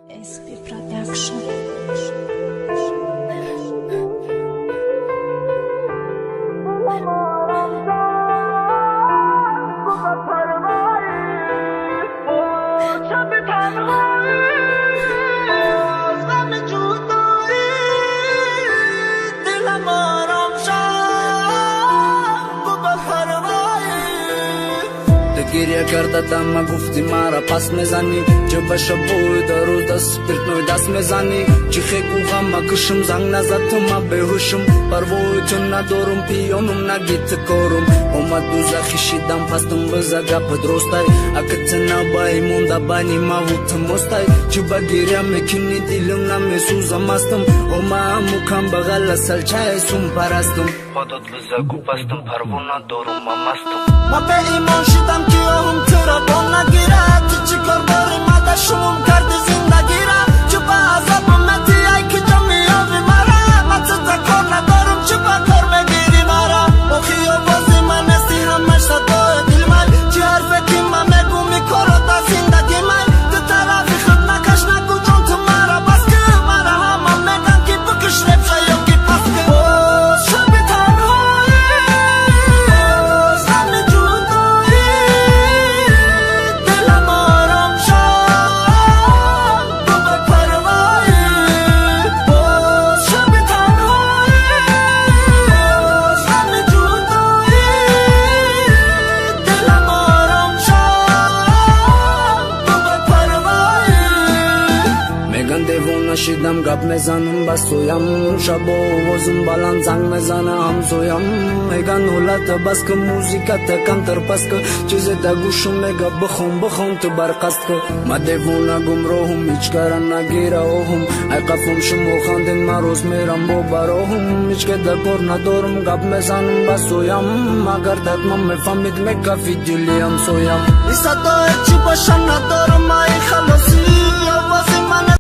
SP Production. گریه کرده اما گفتی مرا پس میزنی چه بشه بوی درو دست سپیرتنوی دست میزنی چی خیگو غم کشم زنگ نزدم ما بهوشم پروای تو ندارم پیانم نگیت کارم اومد دوزخی شیدم پستم بزا گپ درستای اکت نبایی مونده بانی ما وقت مستای چی با گریه میکنی دیلم نمیسوزم استم اوما همو کم بغل سلچای سوم پرستم خودت بزا گو پستم پرو ندارم ما مستم ما به ایمان شدم که هم ترا با نگیره تو چی کار داری مده شموم کردی زندگی را چه با عذاب امتی ای که جا میابی مرا ما چه کار ندارم چه با کار میگیری مرا او خیابازی من استی همش صدای دل من چه حرفه که من میگو میکارو تا زندگی من تو طرفی خود نکش نگو جان تو مرا بس که مرا همه میگن که بکش رب شاید که پس که باز شب تنهایی شیدم گپ میزنم بس سویم شب و وزم بلند زنگ میزنه هم سویم میگن حالت بس که موزیکت کم تر پس که چیز تا گوشم میگه بخون تو برقصد که ما دیوونه گمراهم هیچ کار نگیره اوهم ای قفم شما خاندین ما روز میرم با براهم هیچ که در کار ندارم گپ میزنم بس سویم اگر دتمم میفهمید میکفی دلی هم سویم ای صدای چی باشم ندارم ای خلاصی